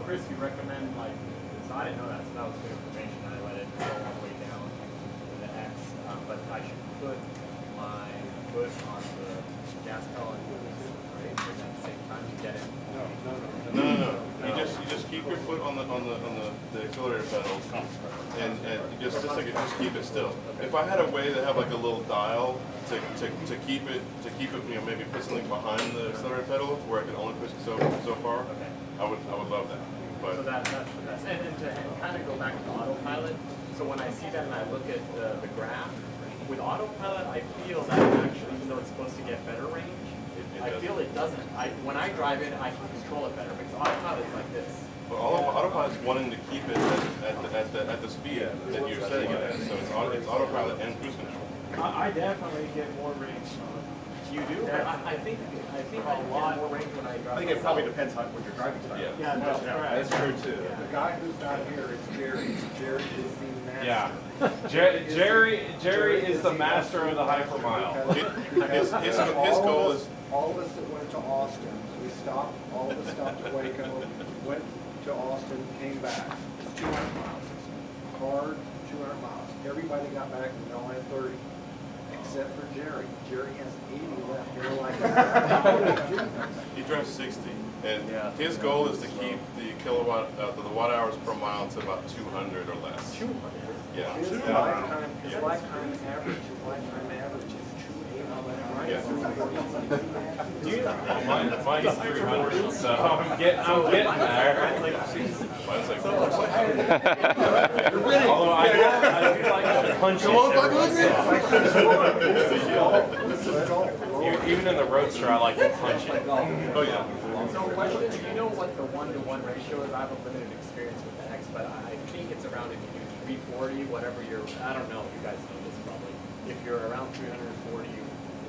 Chris, you recommend like, so I didn't know that, so that was good information. I let it go all the way down to the X, but I should put my foot on the gas pedal and do this, right? And at the same time, you get it. No. You just keep your foot on the accelerator pedal, and you just keep it still. If I had a way to have like a little dial to keep it maybe put something behind the accelerator pedal where I can only push it so far, Okay. I would love that. But So that's the best. And to kind of go back to autopilot, so when I see that and I look at the graph, with autopilot, I feel that actually, even though it's supposed to get better range, I feel it doesn't. When I drive it, I can control it better because autopilot's like this. But autopilot's wanting to keep it at the speed that you're setting it at. So it's autopilot and cruise control. I definitely get more range. You do? But I think I get more range when I drive. I think it probably depends on what you're driving style. Yeah, that's correct. That's true too. The guy who's not here is Jerry. Jerry is the master. Yeah. Jerry is the master of the hypermile. His goal is all of us that went to Austin, we stopped, all of us stopped at Waco, went to Austin, came back. It's 200 miles. Hard, 200 miles. Everybody got back in 9:30, except for Jerry. Jerry has 80 left. They're like, how do you do this? he drives 60, and his goal is to keep the watt hours per mile to about 200 or less. 200. Yeah. His lifetime average is 280. Yeah. Mine's 300, so I'm getting there. Mine's like Although I do like to punch it. Even in the Roadster, I like to punch it. Oh yeah. So question, do you know what the 1-to-1 ratio is? I have a limited experience with the X, but I think it's around, if you do 340, whatever you're, I don't know, you guys know this probably. If you're around 340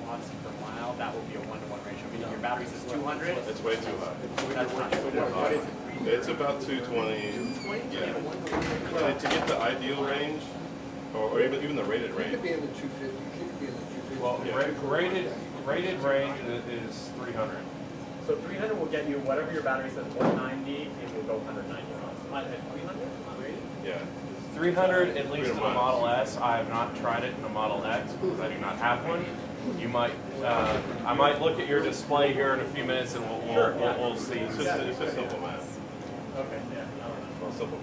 watts per mile, that will be a 1-to-1 ratio. Meaning your battery says 200. It's way too high. That's not so what is it? It's about 220. 220? Yeah. To get the ideal range, or even the rated You range. could be in the 250. You could be in the 250. Well, rated range is 300. So 300 will get you whatever your battery says 190, it will go 190 miles. 300? Rated? Yeah. 300 at least in the Model S. I have not tried it in the Model X because I do not have one. You might, I might look at your display here in a few minutes and we'll see. It's just simple math. Okay, yeah. Well, simple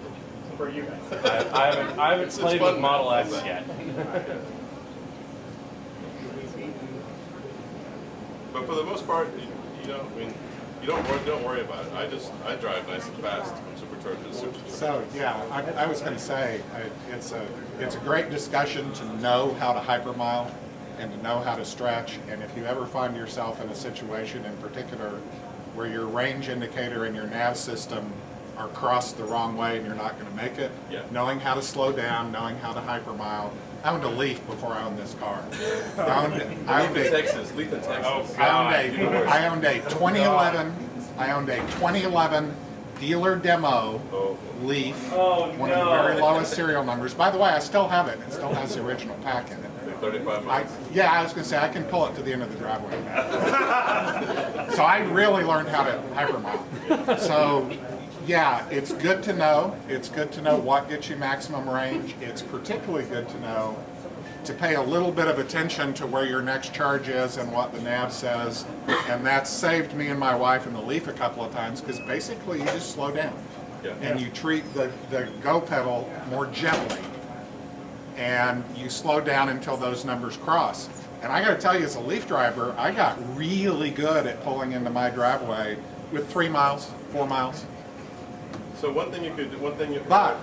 For you guys. I haven't played with Model X fun. yet. But for the most part, you know, I mean, you don't worry about it. I drive nice and fast from supercharger to supercharger. So yeah, I was going to say it's a great discussion to know how to hypermile and to know how to stretch. And if you ever find yourself in a situation in particular where your range indicator and your nav system are crossed the wrong way and you're not going to make it, knowing how to slow down, knowing how to hypermile. I owned a Leaf before I owned this car. I owned Texas. I owned a 2011 dealer demo Leaf, one of the very lowest serial numbers. By the way, I still have it. It still has the original pack in it. 35 miles. I was going to say, I can pull it to the end of the driveway. So I really learned how to hypermile. So yeah, it's good to know. It's good to know what gets you maximum range. It's particularly good to know to pay a little bit of attention to where your next charge is and what the nav says. And that's saved me and my wife in the Leaf a couple of times because basically you just slow down. And you treat the go pedal more gently. And you slow down until those numbers cross. And I got to tell you, as a Leaf driver, I got really good at pulling into my driveway with 3 miles, 4 miles. So one thing you But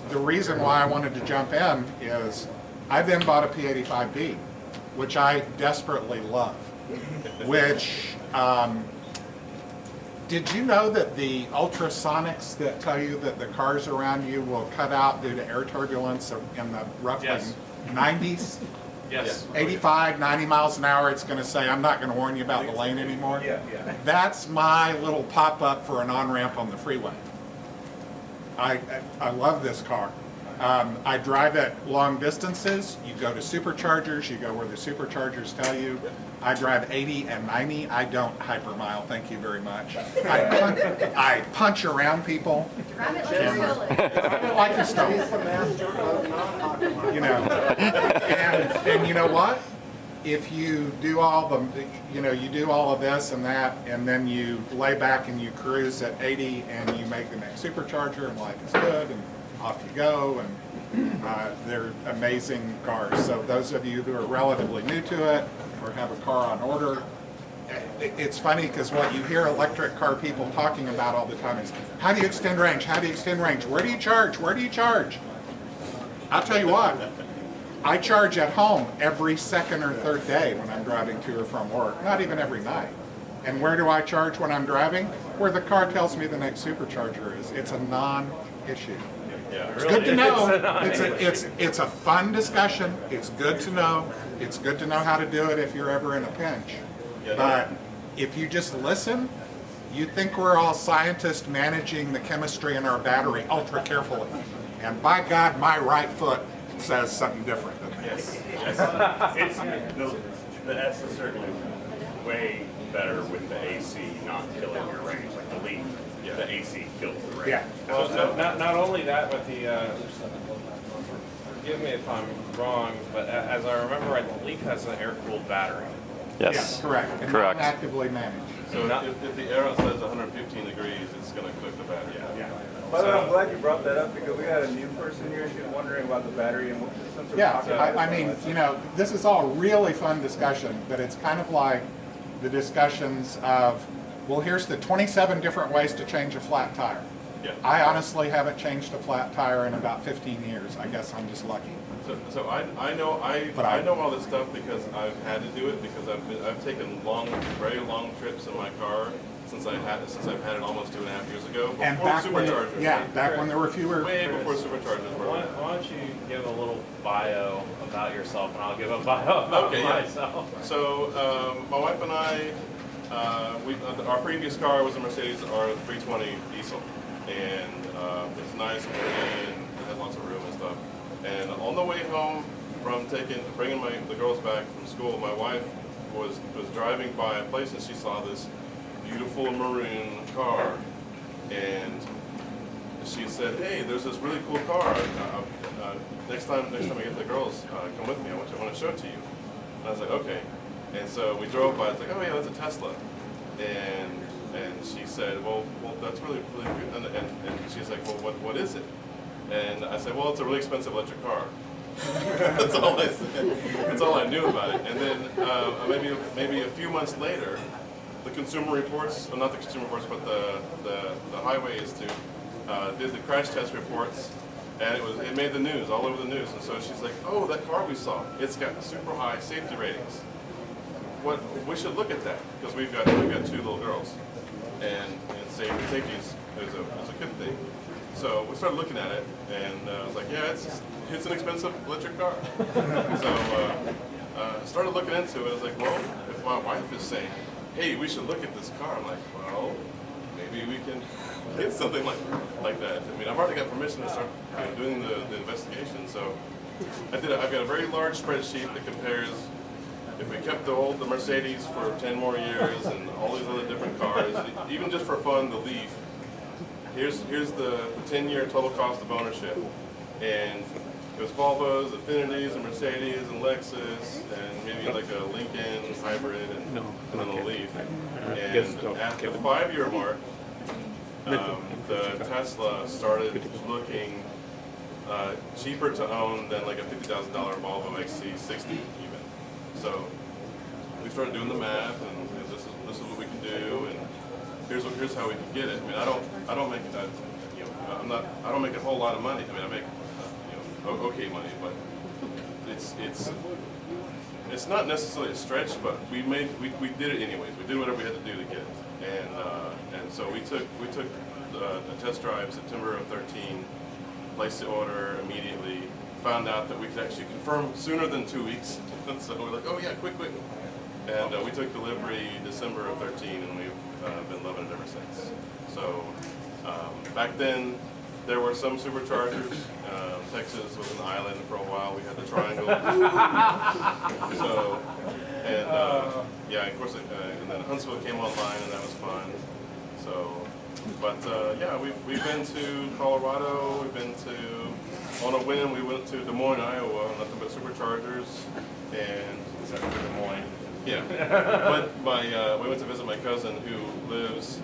the reason why I wanted to jump in is I then bought a P85B, which I desperately love. Which, did you know that the ultrasonics that tell you that the cars around you will cut out due to air turbulence in the roughly 90s? Yes. 85, 90 miles an hour, it's going to say, I'm not going to warn you about the lane anymore. That's my little pop-up for an on-ramp on the freeway. I love this car. I drive it long distances. You go to superchargers, you go where the superchargers tell you. I drive 80 and 90. I don't hypermile, thank you very much. I punch around people. Drive it like a real Like a He's stone. the master of non-hypermile. You know, and you know what? If you do all the, you do all of this and that, and then you lay back and you cruise at 80 and you make the next supercharger and life is good and off you go, and they're amazing cars. So those of you who are relatively new to it or have a car on order, it's funny because what you hear electric car people talking about all the time is, how do you extend range? How do you extend range? Where do you charge? Where do you charge? I'll tell you what, I charge at home every second or third day when I'm driving to or from work, not even every night. And where do I charge when I'm driving? Where the car tells me the next supercharger is. It's a non-issue. Yeah, It's good to know. It's a fun discussion. It's good to know. It's good to know how to do it if you're ever in a pinch. But if you just listen, you think we're all scientists managing the chemistry in our battery ultra carefully. And by God, my right foot says something different than that. Yes. The S is certainly way better with the AC not killing your range. Like the Leaf, the AC kills the range. Yeah. Well, not only that, but forgive me if I'm wrong, but as I remember, right, the Leaf has an air-cooled battery. Yes, correct. And Correct. not actively managed. So if the arrow says 115 degrees, it's going to cook the battery. Yeah. But I'm glad you brought that up because we had a new person here. She was wondering about the battery and what since we're talking about I this, mean, this is all really fun discussion, but it's kind of like the discussions of, well, here's the 27 different ways to change a flat tire. Yeah. I honestly haven't changed a flat tire in about 15 years. I guess I'm just lucky. So I know all this stuff because I've had to do it because I've taken very long trips in my car since I've had it almost 2.5 years ago. Before And back when, superchargers. back when there were fewer. Way before superchargers were. Why don't you give a little bio about yourself, and I'll give a bio about myself. So my wife and I, our previous car was a Mercedes R320 diesel, and it's nice and pretty, and it had lots of room and stuff. And on the way home from bringing the girls back from school, my wife was driving by a place and she saw this beautiful maroon car, and she said, "Hey, there's this really cool car. Next time I get the girls, come with me. I want to show it to you." And I was like, "Okay." And so we drove by. It's like, "Oh yeah, that's a Tesla." And she said, "Well, that's really good." And she's like, "Well, what is it?" And I said, "Well, it's a really expensive electric car." That's all I said. That's all I knew about it. And then maybe a few months later, the Consumer Reports, not the Consumer Reports, but the Highway Institute did the crash test reports, and it made the news, all over the news. And so she's like, "Oh, that car we saw, it's got super high safety ratings. We should look at that because we've got 2 little girls, and safety is a good thing." So we started looking at it, and I was like, "Yeah, it's an expensive electric car." So I started looking into it. I was like, "Well, if my wife is saying, 'Hey, we should look at this car,' I'm like, well, maybe we can get something like that." I mean, I've already got permission to start doing the investigation. So I've got a very large spreadsheet that compares if we kept the Mercedes for 10 more years and all these other different cars, even just for fun, the Leaf. Here's the 10-year total cost of ownership, and it was Volvos, Affinities, and Mercedes, and Lexus, and maybe like a Lincoln hybrid, and then a Leaf. And at the 5-year mark, the Tesla started looking cheaper to own than like a $50,000 Volvo XC60 even. So we started doing the math, and this is what we can do, and here's how we can get it. I mean, I don't make that, I don't make a whole lot of money. I mean, I make okay money, but it's not necessarily a stretch, but we did it anyways. We did whatever we had to do to get it, and so we took the test drive September of 13, placed the order immediately, found out that we could actually confirm sooner than 2 weeks. So we're like, "Oh yeah, quick!" And we took delivery December of 13, and we've been loving it ever since. So back then, there were some superchargers. Texas was an island for a while. We had the Triangle. So, And yeah, of course, and then Huntsville came online, and that was fun. So, but yeah, we've been to Colorado. We've been to, on a whim, we went to Des Moines, Iowa. Nothing but superchargers, and Except for Des Moines. yeah. But we went to visit my cousin who lives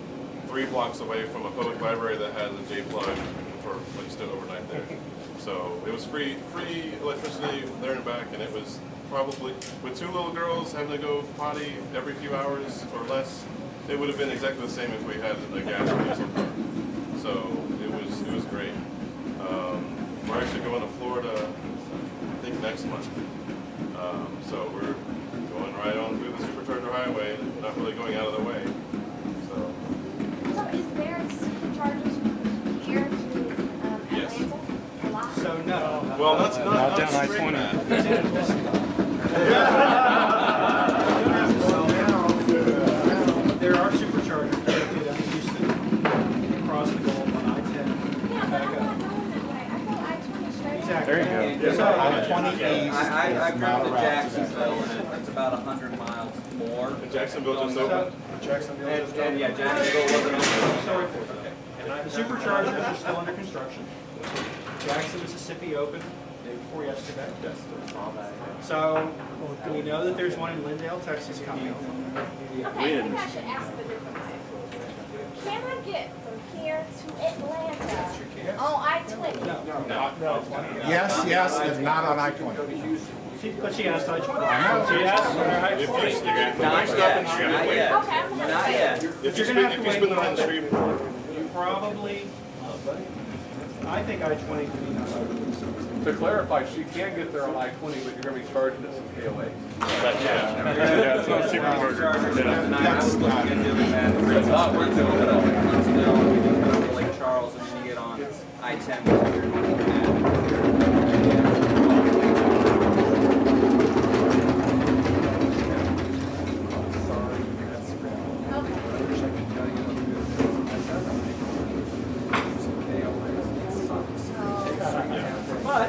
3 blocks away from a public library that has a J-plug for like stood overnight there. So it was free electricity there and back, and it was probably, with 2 little girls having to go potty every few hours or less, it would have been exactly the same if we had a gas or diesel car. So it was great. We're actually going to Florida, I think next month. So we're going right on through the Supercharger Highway, not really going out of the way. So is there superchargers here to Yes. Atlanta? A lot? So no. well, not down I-20. There are superchargers connected down to Houston, across the Gulf on I-10. Yeah, but I'm not going that way. I go I-20 straight. Exactly. There you go. So, I-20 east I've is not driven a to route to Jacksonville, and it's about 100 miles more. And Jacksonville just So- opened. Jacksonville And, just and yeah, opened. Jacksonville wasn't open. sorry for that. The superchargers are still under construction. Jackson, Mississippi opened day before yesterday. Yes, all that. So we know that there's one in Lindale, Texas coming. Okay, I think I should ask a different way. Can I get from here to Atlanta on I-20? Yes, and not on I-20. But she asked I-20. know. She asked for If you, I-20. if you Not yet, not yet, Okay, I'm gonna not wait. yet. if you You're gonna have spin to wait. the line the street, You probably, I think I-20 could be done. To clarify, she can get there on I-20, but you're going to be charging at some KOA. Yeah, it's not supercharger. Chargers Yeah. tonight, I was looking at doing that. It's not one thing, but Huntsville, we can go to Lake Charles, and then you get on I-10, which you're looking at.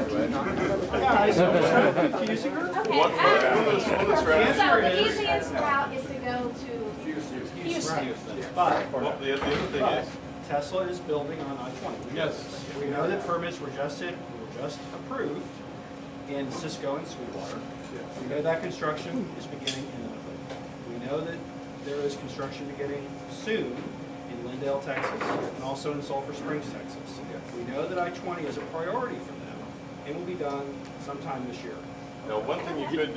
Guys, I'm confusing her. Okay, one of those routes. so the easiest route is to go to Houston. But Well, the other thing is, Tesla is building on I-20. yes, We know that permits were just approved in Cisco and Sweetwater. We know that construction is beginning imminently. We know that there is construction beginning soon in Lindale, Texas, and also in Sulphur Springs, Texas. We know that I-20 is a priority for them and will be done sometime this year. now one thing you could do